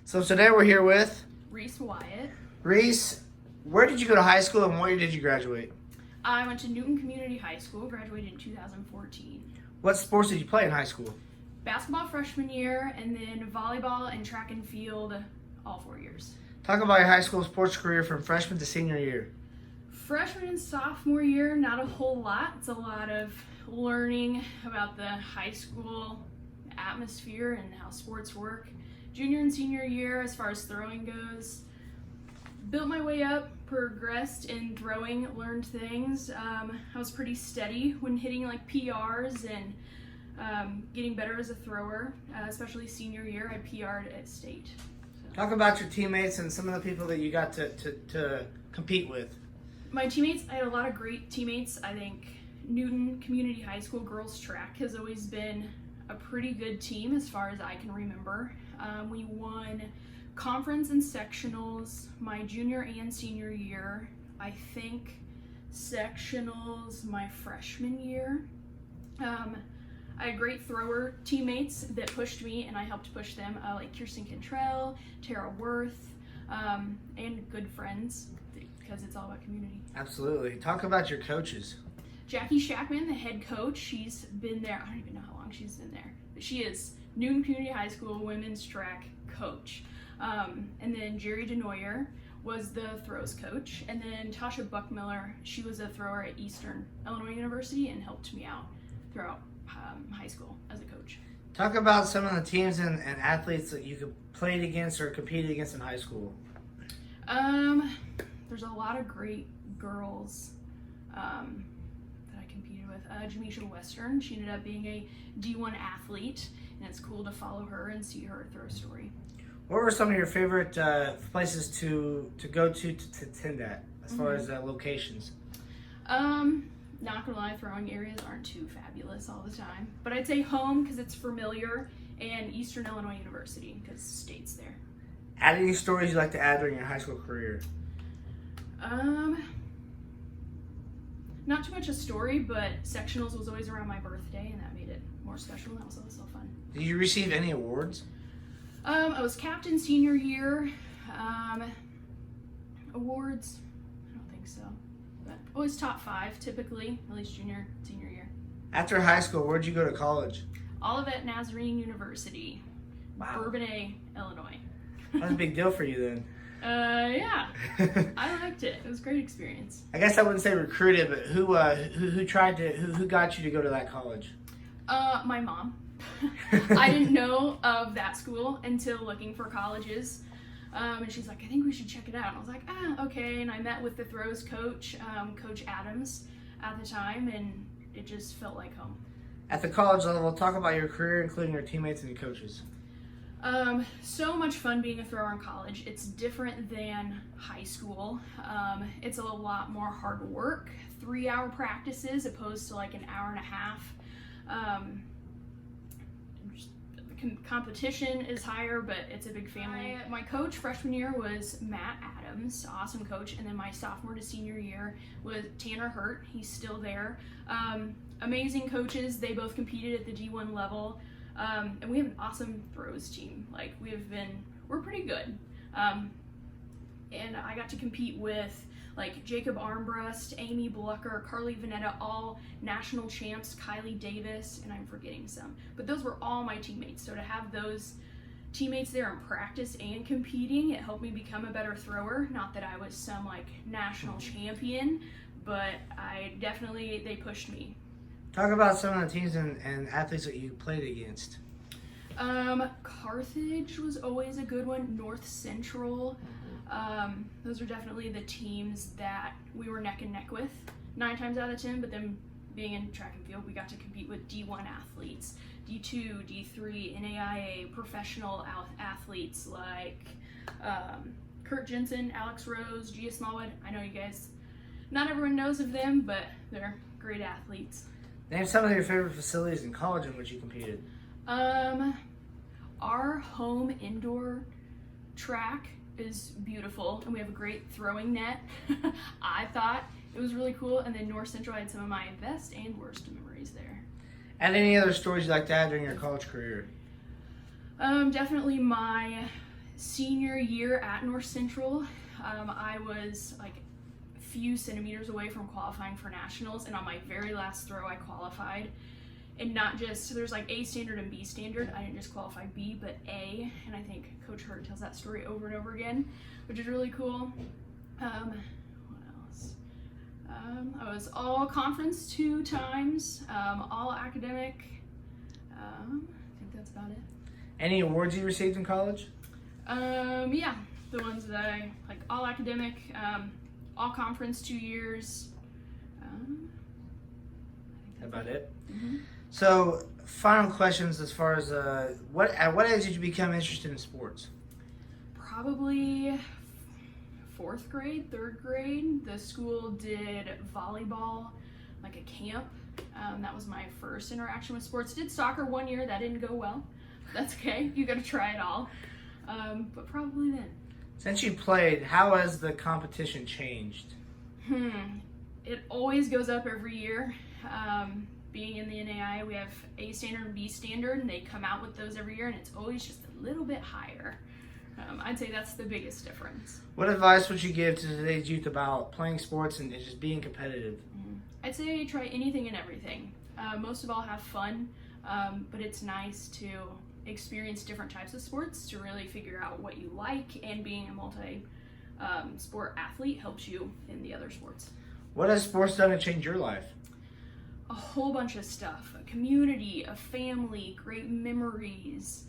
So today we're here with Reise Wyatt. Reise. Where did you go to high school and what year did you graduate? I went to Newton Community High School, graduated in 2014. What sports did you play in high school? Basketball freshman year, and then volleyball and track and field all 4 years. Talk about your high school sports career from freshman to senior year. Freshman and sophomore year, not a whole lot. It's a lot of learning about the high school atmosphere and how sports work. Junior and senior year, as far as throwing goes, built my way up, progressed in throwing, learned things. I was pretty steady when hitting like PRs and getting better as a thrower, especially senior year. I PR'd at state. So. Talk about your teammates and some of the people that you got to compete with. My teammates, I had a lot of great teammates. I think Newton Community High School girls track has always been a pretty good team as far as I can remember. We won conference and sectionals my junior and senior year. I think sectionals my freshman year. I had great thrower teammates that pushed me, and I helped push them, like Kirsten Cantrell, Tara Worth, and good friends, because it's all about community. Absolutely. Talk about your coaches. Jackie Shackman, the head coach, she's been there, I don't even know how long she's been there, but she is Newton Community High School women's track coach. And then Jerry DeNoyer was the throws coach. And then Tasha Buckmiller, she was a thrower at Eastern Illinois University and helped me out throughout high school as a coach. Talk about some of the teams and athletes that you played against or competed against in high school. There's a lot of great girls that I competed with. Jamisha Western, she ended up being a D1 athlete, and it's cool to follow her and see her throw story. What were some of your favorite places to go to attend at, as far as locations? Not gonna lie, throwing areas aren't too fabulous all the time, but I'd say home because it's familiar, and Eastern Illinois University because state's there. Add any stories you'd like to add during your high school career? Not too much a story, but sectionals was always around my birthday, and that made it more special, and that was also fun. Did you receive any awards? I was captain senior year. Awards, I don't think so. But always top 5, typically, at least junior, senior year. After high school, where'd you go to college? Olivet Nazarene University, Wow. Bourbonnais, Illinois. That's a big deal for you then. Yeah. I liked it. It was a great experience. I guess I wouldn't say recruited, but who got you to go to that college? My mom. I didn't know of that school until looking for colleges. And she's like, I think we should check it out. And I was like, okay. And I met with the throws coach, Coach Adams, at the time, and it just felt like home. At the college level, talk about your career, including your teammates and your coaches. So much fun being a thrower in college. It's different than high school. It's a lot more hard work, 3-hour practices opposed to like an hour and a half. Competition is higher, but it's a big family. My coach freshman year was Matt Adams, awesome coach, and then my sophomore to senior year was Tanner Hurt. He's still there. Amazing coaches. They both competed at the D1 level, and we have an awesome throws team. Like we're pretty good. And I got to compete with like Jacob Armbrust, Amy Blucker, Carly Vanetta, all national champs, Kylie Davis, and I'm forgetting some. But those were all my teammates. So to have those teammates there in practice and competing, it helped me become a better thrower. Not that I was some like national champion, but they pushed me. Talk about some of the teams and athletes that you played against. Carthage was always a good one. North Central. Those are definitely the teams that we were neck and neck with 9 times out of 10, but then being in track and field, we got to compete with D1 athletes, D2, D3, NAIA, professional athletes like Kurt Jensen, Alex Rose, Gia Smallwood. I know you guys, not everyone knows of them, but they're great athletes. Name some of your favorite facilities in college in which you competed. Our home indoor track is beautiful, and we have a great throwing net. I thought it was really cool, and then North Central, I had some of my best and worst memories there. And any other stories you'd like to add during your college career? Definitely my senior year at North Central, I was like a few centimeters away from qualifying for nationals, and on my very last throw I qualified. And not just, so there's like A standard and B standard. I didn't just qualify B, but A, and I think Coach Hurt tells that story over and over again, which is really cool. What else? I was all conference 2 times, all academic. I think that's about it. Any awards you received in college? Yeah, the ones that I, like all academic, all conference 2 years. About it. Mm-hmm. So, final questions as far as at what age did you become interested in sports? Probably 4th grade, 3rd grade. The school did volleyball, like a camp. That was my first interaction with sports. Did soccer 1 year, that didn't go well. That's okay, you gotta try it all. But probably then. Since you played, how has the competition changed? It always goes up every year. Being in the NAI, we have A standard and B standard, and they come out with those every year, and it's always just a little bit higher. I'd say that's the biggest difference. What advice would you give to today's youth about playing sports and just being competitive? I'd say try anything and everything. Most of all, have fun, but it's nice to experience different types of sports to really figure out what you like, and being a multi-sport athlete helps you in the other sports. What has sports done to change your life? A whole bunch of stuff. A community, a family, great memories,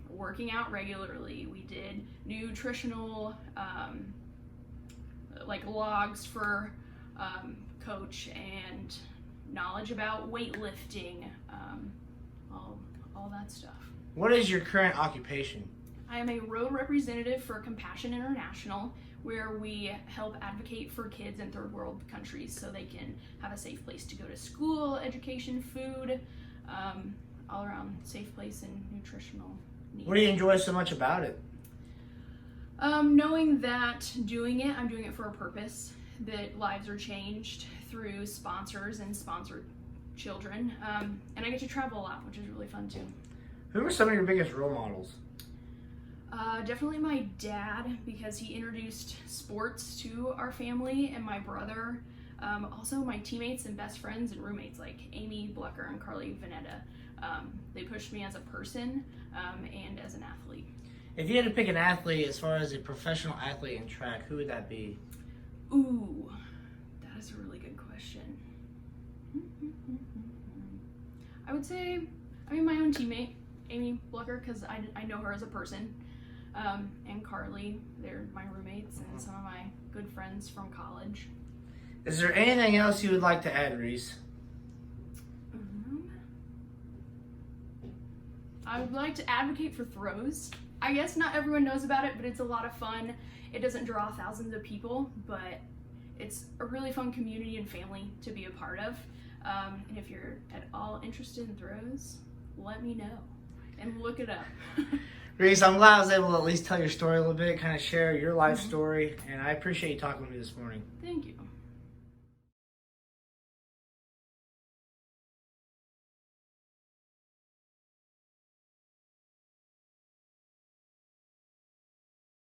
working out regularly. We did nutritional like logs for coach, and knowledge about weightlifting, all that stuff. What is your current occupation? I am a road representative for Compassion International, where we help advocate for kids in third world countries so they can have a safe place to go to school, education, food, all around safe place and nutritional needs. What do you enjoy so much about it? Knowing that I'm doing it for a purpose, that lives are changed through sponsors and sponsored children, and I get to travel a lot, which is really fun too. Who are some of your biggest role models? Definitely my dad, because he introduced sports to our family, and my brother. Also my teammates and best friends and roommates like Amy Blucker and Carly Vanetta. They pushed me as a person and as an athlete. If you had to pick an athlete as far as a professional athlete in track, who would that be? Ooh, that is a really good question. I would say, my own teammate, Amy Blucker, because I know her as a person. And Carly, they're my roommates and some of my good friends from college. Is there anything else you would like to add, Reese? I would like to advocate for throws. I guess not everyone knows about it, but it's a lot of fun. It doesn't draw thousands of people, but it's a really fun community and family to be a part of. And if you're at all interested in throws, let me know and look it up. Reese, I'm glad I was able to at least tell your story a little bit, kind of share your life story, and I appreciate you talking with me this morning. Thank you.